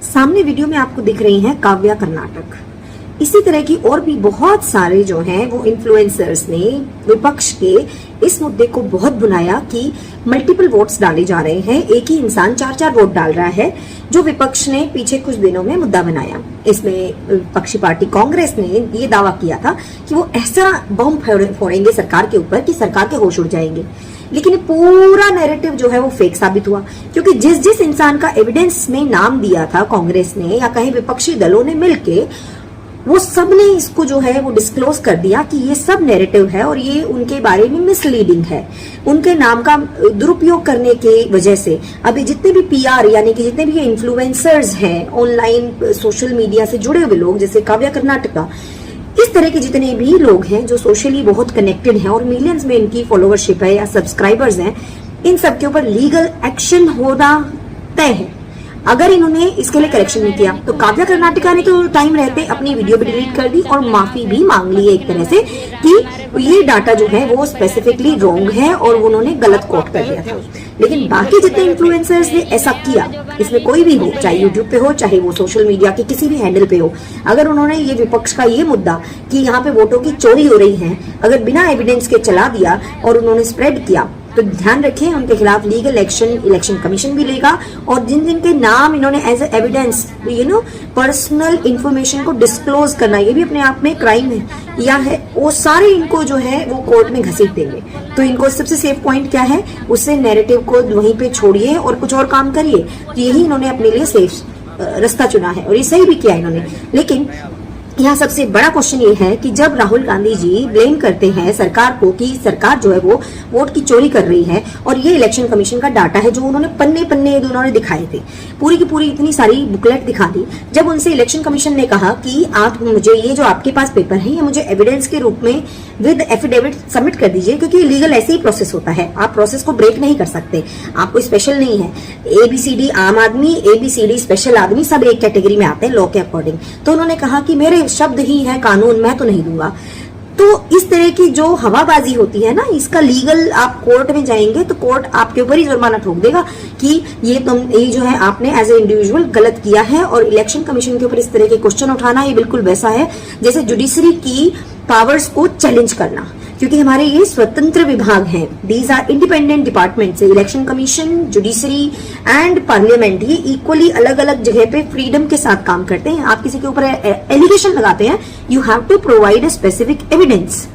सामने वीडियो में आपको दिख रही हैं काव्या कर्नाटक। इसी तरह की और भी बहुत सारे जो हैं वो इन्फ्लुएंसर्स ने विपक्ष के इस मुद्दे को बहुत बुलाया कि मल्टीपल वोट्स डाले जा रहे हैं, एक ही इंसान 4-4 वोट डाल रहा है, जो विपक्ष ने पीछे कुछ दिनों में मुद्दा बनाया। इसमें विपक्षी पार्टी कांग्रेस ने ये दावा किया था कि वो ऐसा बम फोड़ेंगे सरकार के ऊपर कि सरकार के होश उड़ जाएंगे। लेकिन ये पूरा नैरेटिव जो है वो फेक साबित हुआ, क्योंकि जिस जिस इंसान का एविडेंस में नाम दिया था कांग्रेस ने या कहीं विपक्षी दलों ने मिलके, वो सब ने इसको जो है वो डिस्क्लोज कर दिया कि ये सब नैरेटिव है और ये उनके बारे में मिसलीडिंग है। उनके नाम का दुरुपयोग करने के वजह से अभी जितने भी पीआर यानी कि जितने भी इन्फ्लुएंसर्स हैं, ऑनलाइन सोशल मीडिया से जुड़े हुए लोग, जैसे काव्या कर्नाटका, इस तरह के जितने भी लोग हैं जो सोशली बहुत कनेक्टेड हैं और मिलियंस में इनकी फॉलोवरशिप है या सब्सक्राइबर्स हैं, इन सब के ऊपर लीगल एक्शन होना तय है। अगर इन्होंने इसके लिए करेक्शन नहीं किया तो काव्या कर्नाटका ने तो टाइम रहते अपनी वीडियो भी डिलीट कर दी और माफी भी मांग ली है एक तरह से कि ये डाटा जो है वो स्पेसिफिकली रॉन्ग है और उन्होंने गलत कोट कर दिया था। लेकिन बाकी जितने इन्फ्लुएंसर्स ने ऐसा किया, इसमें कोई भी हो, चाहे यूट्यूब पे हो चाहे वो सोशल मीडिया के किसी भी हैंडल पे हो, अगर उन्होंने ये विपक्ष का ये मुद्दा कि यहाँ पे वोटों की चोरी हो रही है अगर बिना एविडेंस के चला दिया और उन्होंने स्प्रेड किया, तो ध्यान रखें उनके खिलाफ लीगल एक्शन इलेक्शन कमीशन भी लेगा। और जिन जिन के नाम इन्होंने एज एविडेंस पर्सनल इंफॉर्मेशन को डिस्क्लोज करना, ये भी अपने आप में क्राइम है या है, वो सारे इनको जो है वो कोर्ट में घसीट देंगे। तो इनको सबसे सेफ पॉइंट क्या है, उससे नैरेटिव को वहीं पे छोड़िए और कुछ और काम करिए। तो यही इन्होंने अपने लिए सेफ रास्ता चुना है और ये सही भी किया इन्होंने। लेकिन यहाँ सबसे बड़ा क्वेश्चन ये है कि जब राहुल गांधी जी ब्लेम करते हैं सरकार को कि सरकार जो है वो वोट की चोरी कर रही है, और ये इलेक्शन कमीशन का डाटा है जो उन्होंने पन्ने पन्ने उन्होंने दिखाए थे, पूरी की पूरी इतनी सारी बुकलेट दिखा दी। जब उनसे इलेक्शन कमीशन ने कहा कि आप मुझे ये जो आपके पास पेपर है ये मुझे एविडेंस के रूप में विद एफिडेविट सबमिट कर दीजिए, क्योंकि लीगल ऐसे ही प्रोसेस होता है, आप प्रोसेस को ब्रेक नहीं कर सकते, आप कोई स्पेशल नहीं है। ABCD आम आदमी, ABCD स्पेशल आदमी, सब एक कैटेगरी में आते हैं लॉ के अकॉर्डिंग। तो उन्होंने कहा कि मेरे शब्द ही है कानून, मैं तो नहीं दूंगा। तो इस तरह की जो हवाबाजी होती है ना, इसका लीगल आप कोर्ट में जाएंगे तो कोर्ट आपके ऊपर ही जुर्माना ठोक देगा कि ये जो है आपने एज ए इंडिविजुअल गलत किया है। और इलेक्शन कमीशन के ऊपर इस तरह के क्वेश्चन उठाना ये बिल्कुल वैसा है जैसे जुडिशरी की पावर्स को चैलेंज करना, क्योंकि हमारे ये स्वतंत्र विभाग हैं, these are independent departments. Election commission, judiciary and parliament ये इक्वली अलग अलग जगह पे फ्रीडम के साथ काम करते हैं। आप किसी के ऊपर एलिगेशन लगाते हैं, you have to provide a specific evidence.